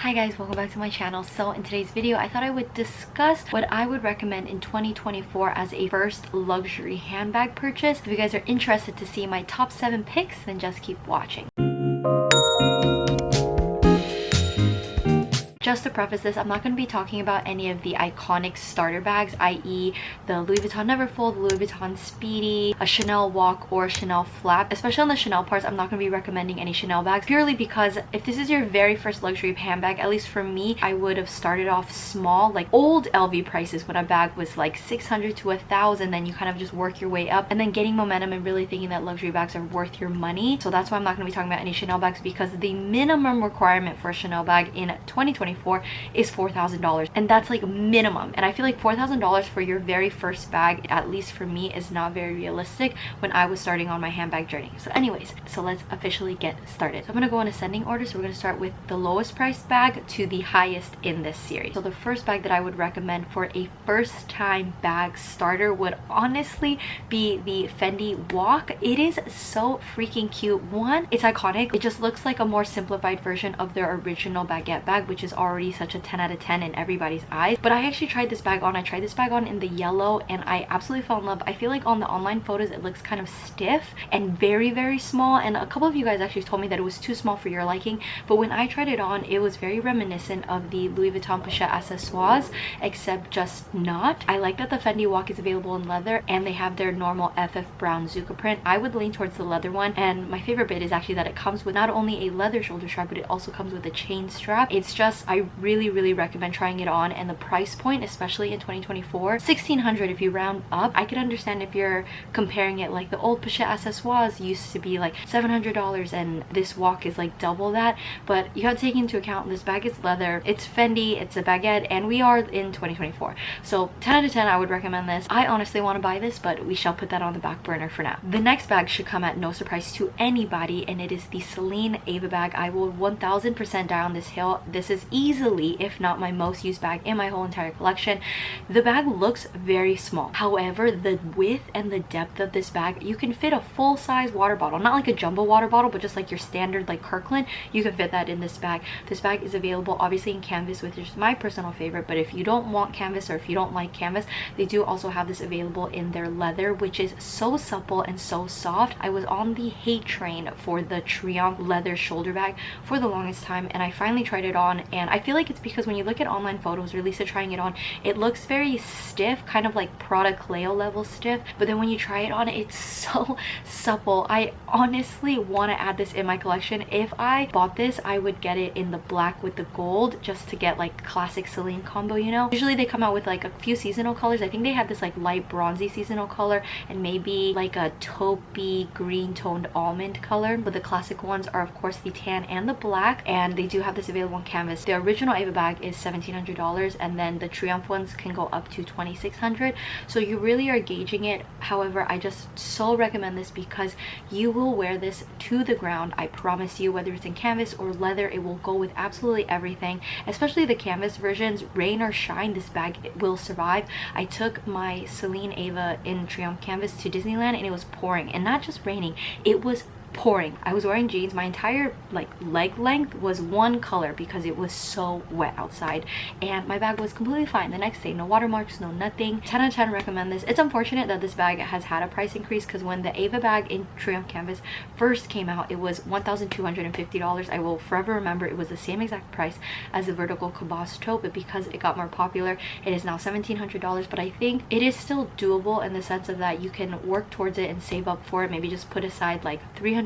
Hi guys, welcome back to my channel. So in today's video, I thought I would discuss what I would recommend in 2024 as a first luxury handbag purchase. If you guys are interested to see my top 7 picks, then just keep watching. Just to preface this, I'm not going to be talking about any of the iconic starter bags, i.e. the Louis Vuitton Neverfull, the Louis Vuitton Speedy, a Chanel Walk, or a Chanel Flap. Especially on the Chanel parts, I'm not going to be recommending any Chanel bags, purely because if this is your very first luxury handbag, at least for me, I would have started off small, like old LV prices when a bag was like 600 to 1,000, then you kind of just work your way up, and then getting momentum and really thinking that luxury bags are worth your money. So that's why I'm not going to be talking about any Chanel bags, because the minimum requirement for a Chanel bag in 2024 is $4,000, and that's like minimum. And I feel like $4,000 for your very first bag, at least for me, is not very realistic when I was starting on my handbag journey. So anyways, so let's officially get started. So I'm gonna go in ascending order. So we're gonna start with the lowest priced bag to the highest in this series. So the first bag that I would recommend for a first time bag starter would honestly be the Fendi Walk. It is so freaking cute. One, it's iconic. It just looks like a more simplified version of their original baguette bag, which is already such a 10 out of 10 in everybody's eyes. But I actually tried this bag on. I tried this bag on in the yellow and I absolutely fell in love. I feel like on the online photos it looks kind of stiff and very small, and a couple of you guys actually told me that it was too small for your liking, but when I tried it on, it was very reminiscent of the Louis Vuitton Pochette Accessoires, except just not. I like that the Fendi Walk is available in leather and they have their normal FF brown Zucca print. I would lean towards the leather one, and my favorite bit is actually that it comes with not only a leather shoulder strap, but it also comes with a chain strap. It's just, I really recommend trying it on, and the price point, especially in 2024, $1,600 if you round up. I could understand if you're comparing it, like the old Pochette Accessoires used to be like $700 and this Walk is like double that, but you have to take into account this bag is leather, it's Fendi, it's a baguette, and we are in 2024. So 10 out of 10, I would recommend this. I honestly want to buy this, but we shall put that on the back burner for now. The next bag should come at no surprise to anybody, and it is the Celine Ava bag. I will 1000% die on this hill. This is easily, if not my most used bag in my whole entire collection. The bag looks very small, however the width and the depth of this bag, you can fit a full-size water bottle, not like a jumbo water bottle, but just like your standard like Kirkland, you can fit that in this bag. This bag is available obviously in canvas, which is my personal favorite, but if you don't want canvas or if you don't like canvas, they do also have this available in their leather, which is so supple and so soft. I was on the hate train for the Triumph leather shoulder bag for the longest time, and I finally tried it on, and I feel like it's because when you look at online photos, or Lisa trying it on, it looks very stiff, kind of like Prada Cleo level stiff, but then when you try it on, it's so supple. I honestly want to add this in my collection. If I bought this, I would get it in the black with the gold, just to get like classic Celine combo, you know. Usually they come out with like a few seasonal colors. I think they had this like light bronzy seasonal color and maybe like a taupey green toned almond color, but the classic ones are of course the tan and the black, and they do have this available on canvas. The original Ava bag is $1,700, and then the Triumph ones can go up to $2,600, so you really are gauging it. However, I just so recommend this because you will wear this to the ground. I promise you, whether it's in canvas or leather, it will go with absolutely everything, especially the canvas versions. Rain or shine, this bag will survive. I took my Celine Ava in Triumph canvas to Disneyland and it was pouring, and not just raining, it was pouring. I was wearing jeans. My entire like leg length was one color because it was so wet outside, and my bag was completely fine the next day. No watermarks, no nothing. 10 out of 10 recommend this. It's unfortunate that this bag has had a price increase, because when the Ava bag in Triumph canvas first came out, it was $1,250. I will forever remember it was the same exact price as the vertical Cabosse tote, but because it got more popular, it is now $1,700. But I think it is still doable in the sense of that you can work towards it and save up for it. Maybe just put aside like $300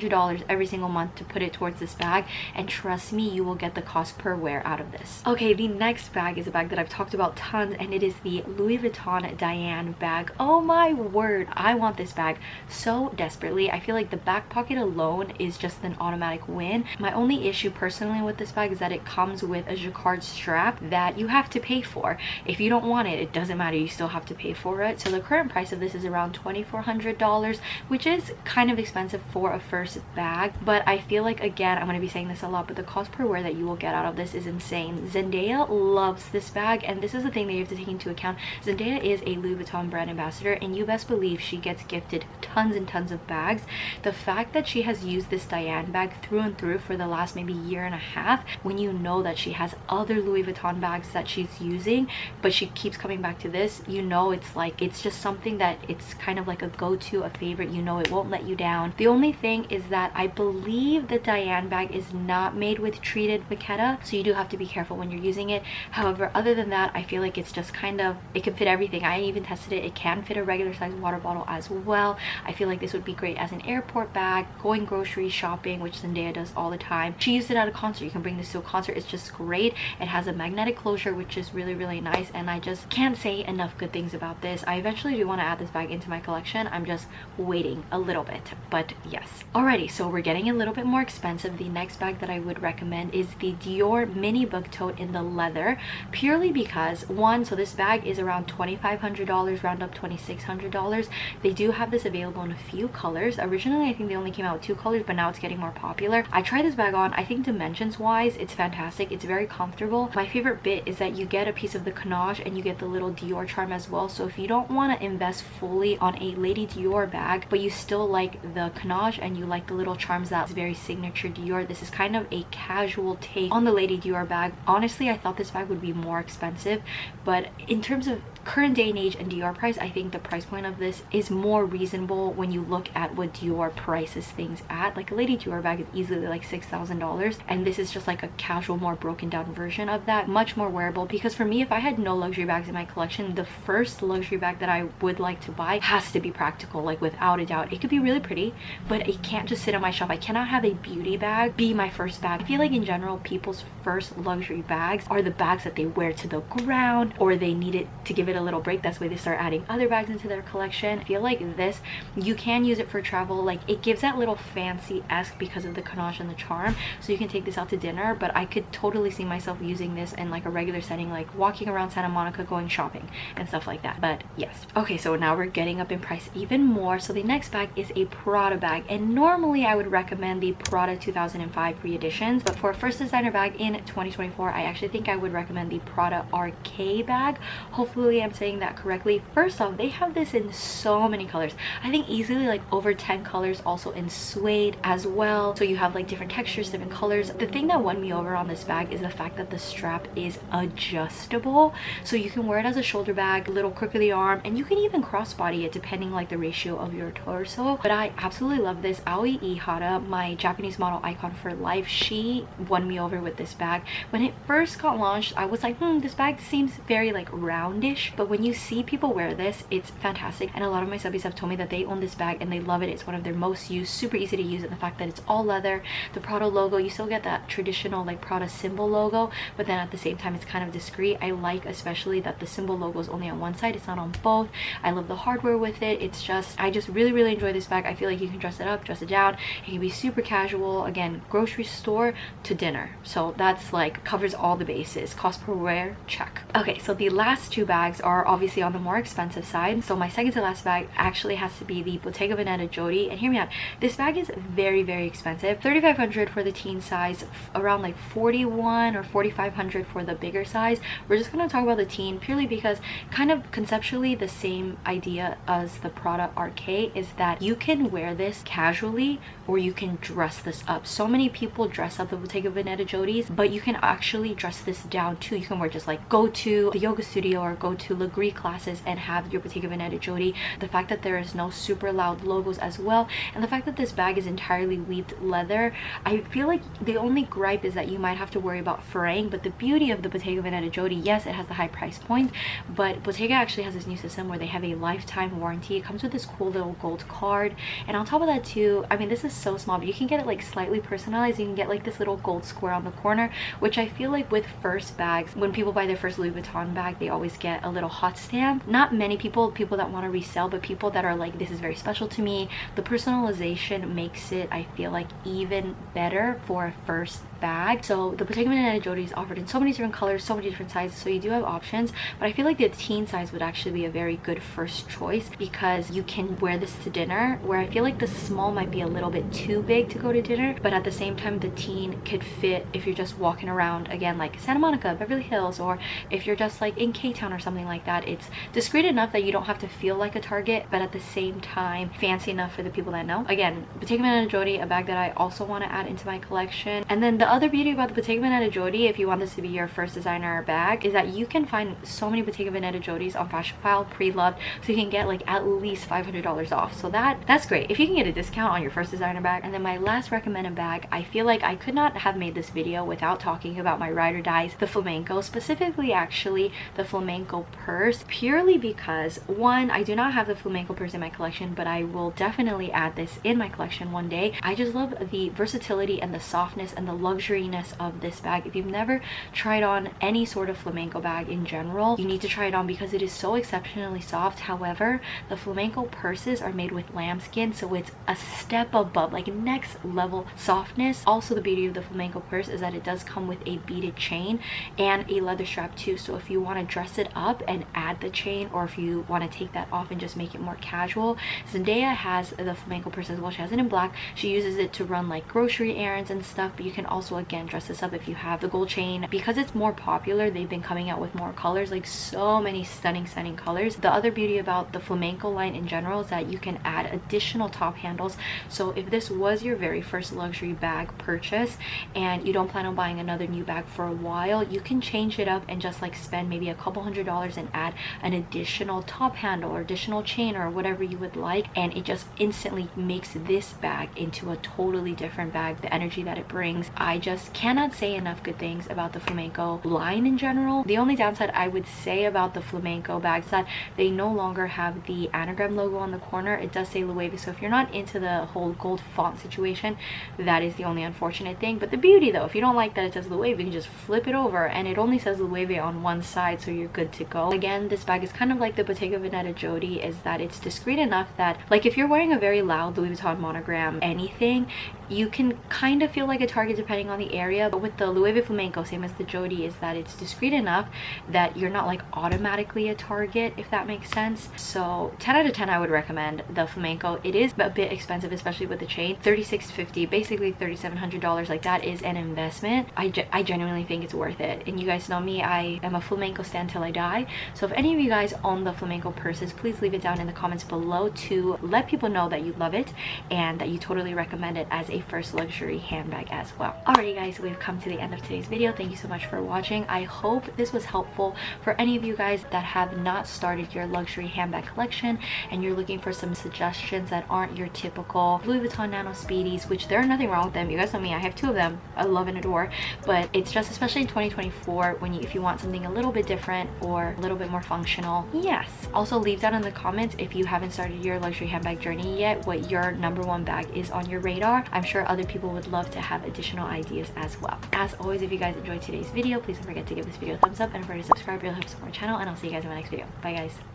every single month to put it towards this bag, and trust me, you will get the cost per wear out of this. Okay, the next bag is a bag that I've talked about tons, and it is the Louis Vuitton Diane bag. Oh my word, I want this bag so desperately. I feel like the back pocket alone is just an automatic win. My only issue personally with this bag is that it comes with a jacquard strap that you have to pay for. If you don't want it, it doesn't matter, you still have to pay for it. So the current price of this is around $2,400, which is kind of expensive for a first first bag, but I feel like, again, I'm going to be saying this a lot, but the cost per wear that you will get out of this is insane. Zendaya loves this bag, and this is the thing that you have to take into account. Zendaya is a Louis Vuitton brand ambassador, and you best believe she gets gifted tons and tons of bags. The fact that she has used this Diane bag through and through for the last maybe year and a half, when you know that she has other Louis Vuitton bags that she's using, but she keeps coming back to this, you know, it's like, it's just something that it's kind of like a go-to, a favorite. You know, it won't let you down. The only thing is that I believe the Diane bag is not made with treated vachetta, so you do have to be careful when you're using it. However, other than that, I feel like it's just kind of, it can fit everything. I even tested it. It can fit a regular size water bottle as well. I feel like this would be great as an airport bag, going grocery shopping, which Zendaya does all the time. She used it at a concert. You can bring this to a concert. It's just great. It has a magnetic closure, which is really, really nice, and I just can't say enough good things about this. I eventually do want to add this bag into my collection. I'm just waiting a little bit, but yes. Alrighty, so we're getting a little bit more expensive. The next bag that I would recommend is the Dior mini book tote in the leather, purely because, one, so this bag is around $2,500, round up $2,600. They do have this available in a few colors. Originally, I think they only came out with 2 colors, but now it's getting more popular. I tried this bag on. I think dimensions wise, it's fantastic. It's very comfortable. My favorite bit is that you get a piece of the Canon and you get the little Dior charm as well. So if you don't want to invest fully on a Lady Dior bag, but you still like the Canon and you like the little charms that's very signature Dior, this is kind of a casual take on the Lady Dior bag. Honestly, I thought this bag would be more expensive, but in terms of current day and age and Dior price, I think the price point of this is more reasonable when you look at what Dior prices things at. Like a Lady Dior bag is easily like $6,000, and this is just like a casual, more broken down version of that, much more wearable. Because for me, if I had no luxury bags in my collection, the first luxury bag that I would like to buy has to be practical, like without a doubt. It could be really pretty, but it can't just sit on my shelf. I cannot have a beauty bag be my first bag. I feel like in general, people's first luxury bags are the bags that they wear to the ground, or they need it to give it a little break. That's why they start adding other bags into their collection. I feel like this, you can use it for travel. Like, it gives that little fancy-esque because of the Canon and the charm, so you can take this out to dinner. But I could totally see myself using this in like a regular setting, like walking around Santa Monica, going shopping and stuff like that. But yes. Okay, so now we're getting up in price even more. So the next bag is a Prada bag, and normally I would recommend the Prada 2005 re-editions, but for a first designer bag in 2024, I actually think I would recommend the Prada RK bag. Hopefully I'm saying that correctly. First off, they have this in so many colors. I think easily like over 10 colors, also in suede as well. So you have like different textures, different colors. The thing that won me over on this bag is the fact that the strap is adjustable, so you can wear it as a shoulder bag, a little crook of the arm, and you can even crossbody it depending like the ratio of your torso. But I absolutely love this. Aoi Ihara, my Japanese model icon for life, she won me over with this bag. When it first got launched, I was like, this bag seems very like roundish, but when you see people wear this, it's fantastic. And a lot of my subbies have told me that they own this bag and they love it. It's one of their most used, super easy to use, and the fact that it's all leather, the Prada logo, you still get that traditional like Prada symbol logo, but then at the same time it's kind of discreet. I like especially that the symbol logo is only on one side, it's not on both. I love the hardware with it. It's just, I just really, really enjoy this bag. I feel like you can dress it up, dress it down. It can be super casual, again, grocery store to dinner. So that's like covers all the bases. Cost per wear, check. Okay, so the last two bags are obviously on the more expensive side. So my second to last bag actually has to be the Bottega Veneta Jodie, and hear me out, this bag is very, very expensive. $3,500 for the teen size, around like $4,100 or $4,500 for the bigger size. We're just gonna talk about the teen purely because kind of conceptually the same idea as the Prada RK is that you can wear this casually or you can dress this up. So many people dress up the Bottega Veneta Jodies, but you can actually dress this down too. You can wear just like go to the yoga studio or go to Legree classes and have your Bottega Veneta Jodie. The fact that there is no super loud logos as well, and the fact that this bag is entirely weaved leather, I feel like the only gripe is that you might have to worry about fraying. But the beauty of the Bottega Veneta Jodie, yes, it has the high price point, but Bottega actually has this new system where they have a lifetime warranty. It comes with this cool little gold card, and on top of that too, I mean, this is so small, but you can get it like slightly personalized. You can get like this little gold square on the corner, which I feel like with first bags, when people buy their first Louis Vuitton bag, they always get a little hot stamp. Not many people that want to resell, but people that are like, this is very special to me, the personalization makes it, I feel like, even better for a first bag. So the Bottega Veneta jodie is offered in so many different colors, so many different sizes, so you do have options, but I feel like the teen size would actually be a very good first choice because you can wear this to dinner, where I feel like the small might be a little bit too big to go to dinner, but at the same time the teen could fit if you're just walking around, again, like Santa Monica, Beverly Hills, or if you're just like in K-Town or something like that. It's discreet enough that you don't have to feel like a Target, but at the same time fancy enough for the people that know. Again, Bottega Veneta jodie, a bag that I also want to add into my collection. And then the other beauty about the Bottega Veneta jodie, if you want this to be your first designer bag, is that you can find so many Bottega Veneta jodies on FASHIONPHILE pre-loved, so you can get like at least $500 off. So that's great if you can get a discount on your first designer bag. And then my last recommended bag, I feel like I could not have made this video without talking about my ride or dies, the flamenco, specifically actually the flamenco purse, purely because one, I do not have the flamenco purse in my collection, but I will definitely add this in my collection one day. I just love the versatility and the softness and the luxuriness of this bag. If you've never tried on any sort of flamenco bag in general, you need to try it on because it is so exceptionally soft. However, the flamenco purses are made with lambskin, so it's a step above, like next level softness. Also, the beauty of the flamenco purse is that it does come with a beaded chain and a leather strap too, so if you want to dress it up and add the chain, or if you want to take that off and just make it more casual, Zendaya has the flamenco purse as well. She has it in black. She uses it to run like grocery errands and stuff, but you can also again dress this up if you have the gold chain. Because it's more popular, they've been coming out with more colors, like so many stunning colors. The other beauty about the flamenco line in general is that you can add additional top handles. So if this was your very first luxury bag purchase and you don't plan on buying another new bag for a while, you can change it up and just like spend maybe a couple $100s and add an additional top handle or additional chain or whatever you would like, and it just instantly makes this bag into a totally different bag. The energy that it brings, I just cannot say enough good things about the flamenco line in general. The only downside I would say about the flamenco bags is that they no longer have the anagram logo on the corner. It does say Loewe, so if you're not into the whole gold font situation, that is the only unfortunate thing. But the beauty though, if you don't like that it says Loewe, you can just flip it over and it only says Loewe on one side, so you're good to go. Again, this bag is kind of like the Bottega Veneta jodie, is that it's discreet enough that like if you're wearing a very loud Louis Vuitton monogram anything, you can kind of feel like a Target depending on the area. But with the Loewe flamenco, same as the jodie, is that it's discreet enough that you're not like automatically a Target, if that makes sense. So 10 out of 10 I would recommend the flamenco. It is a bit expensive, especially with the chain. $36.50, basically $3,700. like that is an investment. I genuinely think it's worth it. And you guys know me, I am a flamenco stan till I die. So if any of you guys own the flamenco purses, please leave it down in the comments below to let people know that you love it and that you totally recommend it as a first luxury handbag as well. Alrighty guys, we've come to the end of today's video. Thank you so much for watching. I hope this was helpful for any of you guys that have not started your luxury handbag collection and you're looking for some suggestions that aren't your typical Louis Vuitton Nano Speedies, which there's nothing wrong with them. You guys know me, I have two of them. I love and adore, but it's just, especially in 2024, when if you want something a little bit different or a little bit more functional. Yes. Also leave down in the comments if you haven't started your luxury handbag journey yet, what your #1 bag is on your radar. I'm sure other people would love to have additional ideas as well. As always, if you guys enjoyed today's video, please don't forget to give this video a thumbs up and remember to subscribe. It'll help support my channel, and I'll see you guys in my next video. Bye guys.